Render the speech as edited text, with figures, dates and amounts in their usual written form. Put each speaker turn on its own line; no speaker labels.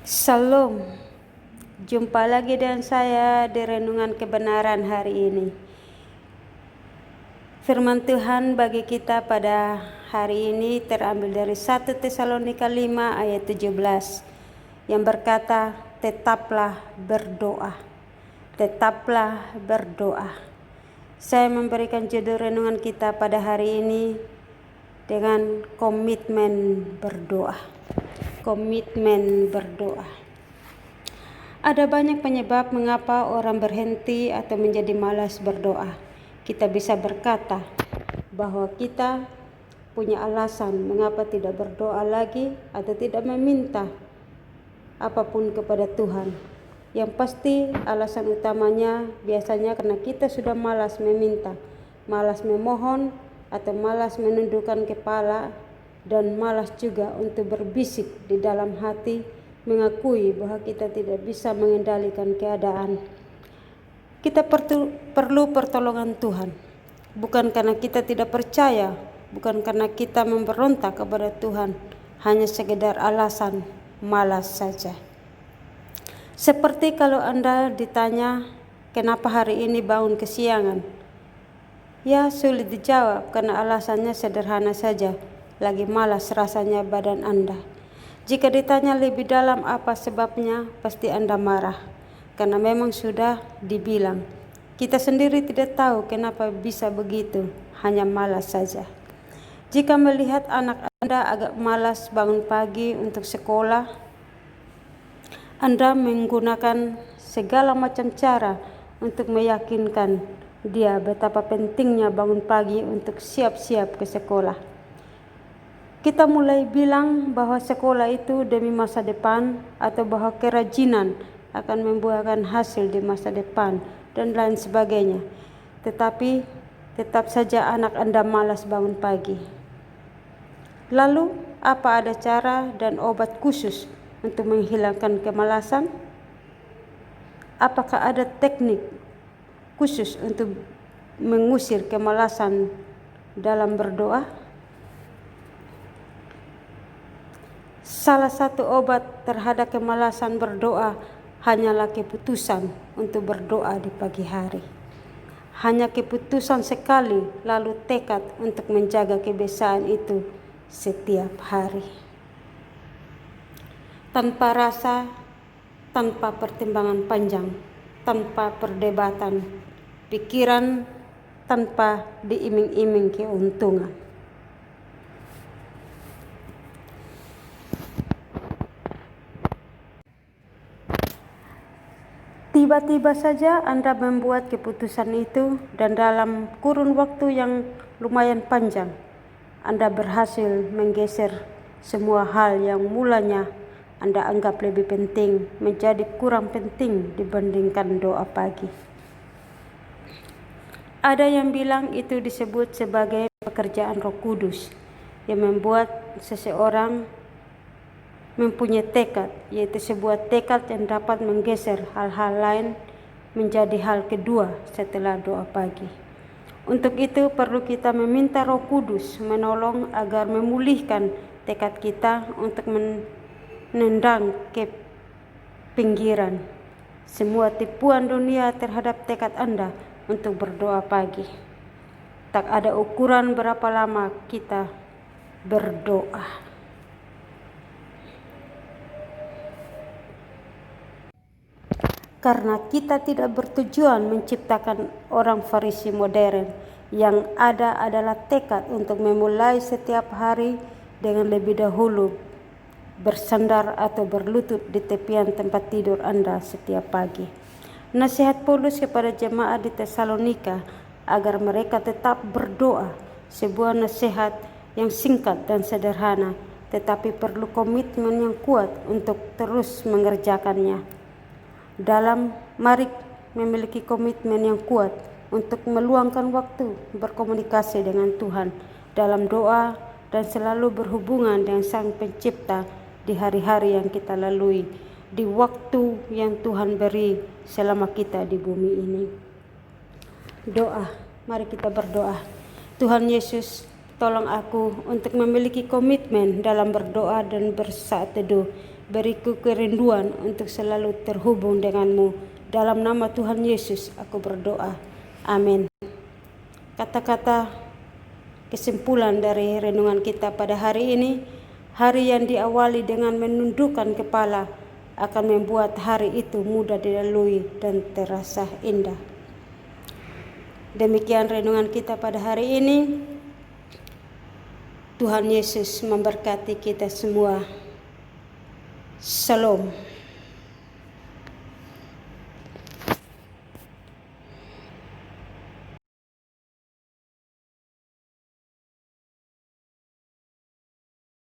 Shalom, jumpa lagi dengan saya di Renungan Kebenaran hari ini. Firman Tuhan bagi kita pada hari ini terambil dari 1 Tesalonika 5 ayat 17 yang berkata, tetaplah berdoa. Tetaplah berdoa. Saya memberikan judul renungan kita pada hari ini dengan komitmen berdoa. Komitmen berdoa. Ada banyak penyebab mengapa orang berhenti atau menjadi malas berdoa. Kita bisa berkata bahwa kita punya alasan mengapa tidak berdoa lagi atau tidak meminta apapun kepada Tuhan. Yang pasti alasan utamanya biasanya karena kita sudah malas meminta, malas memohon, atau malas menundukkan kepala, dan malas juga untuk berbisik di dalam hati, mengakui bahwa kita tidak bisa mengendalikan keadaan. Kita perlu pertolongan Tuhan, bukan karena kita tidak percaya, bukan karena kita memberontak kepada Tuhan, hanya sekedar alasan malas saja. Seperti kalau Anda ditanya, kenapa hari ini bangun kesiangan? Ya, sulit dijawab karena alasannya sederhana saja, lagi malas rasanya badan Anda. Jika ditanya lebih dalam apa sebabnya, pasti Anda marah, karena memang sudah dibilang. Kita sendiri tidak tahu kenapa bisa begitu, hanya malas saja. Jika melihat anak Anda agak malas bangun pagi untuk sekolah, Anda menggunakan segala macam cara untuk meyakinkan dia betapa pentingnya bangun pagi untuk siap-siap ke sekolah. Kita mulai bilang bahwa sekolah itu demi masa depan, atau bahwa kerajinan akan membuahkan hasil di masa depan, dan lain sebagainya. Tetapi tetap saja anak Anda malas bangun pagi. Lalu, apa ada cara dan obat khusus untuk menghilangkan kemalasan? Apakah ada teknik khusus untuk mengusir kemalasan dalam berdoa? Salah satu obat terhadap kemalasan berdoa hanyalah keputusan untuk berdoa di pagi hari. Hanya keputusan sekali, lalu tekad untuk menjaga kebiasaan itu setiap hari. Tanpa rasa, tanpa pertimbangan panjang, tanpa perdebatan, pikiran tanpa diiming-iming keuntungan. Tiba-tiba saja Anda membuat keputusan itu, dan dalam kurun waktu yang lumayan panjang, Anda berhasil menggeser semua hal yang mulanya Anda anggap lebih penting menjadi kurang penting dibandingkan doa pagi. Ada yang bilang itu disebut sebagai pekerjaan Roh Kudus yang membuat seseorang mempunyai tekad, yaitu sebuah tekad yang dapat menggeser hal-hal lain menjadi hal kedua setelah doa pagi. Untuk itu perlu kita meminta Roh Kudus menolong agar memulihkan tekad kita untuk menendang ke pinggiran semua tipuan dunia terhadap tekad Anda untuk berdoa pagi. Tak ada ukuran berapa lama kita berdoa. Karena kita tidak bertujuan menciptakan orang Farisi modern. Yang ada adalah tekad untuk memulai setiap hari dengan lebih dahulu bersandar atau berlutut di tepian tempat tidur Anda setiap pagi. Nasihat Paulus kepada jemaat di Tesalonika agar mereka tetap berdoa, sebuah nasihat yang singkat dan sederhana, tetapi perlu komitmen yang kuat untuk terus mengerjakannya. Mari memiliki komitmen yang kuat untuk meluangkan waktu berkomunikasi dengan Tuhan dalam doa dan selalu berhubungan dengan Sang Pencipta di hari-hari yang kita lalui, di waktu yang Tuhan beri selama kita di bumi ini. Doa, mari kita berdoa. Tuhan Yesus, tolong aku untuk memiliki komitmen dalam berdoa dan bersaat teduh. beriku kerinduan untuk selalu terhubung denganmu. Dalam nama Tuhan Yesus aku berdoa. Amin. Kata-kata kesimpulan dari renungan kita pada hari ini, hari yang diawali dengan menundukkan kepala akan membuat hari itu mudah dilalui dan terasa indah. Demikian renungan kita pada hari ini. Tuhan Yesus memberkati kita semua. Shalom.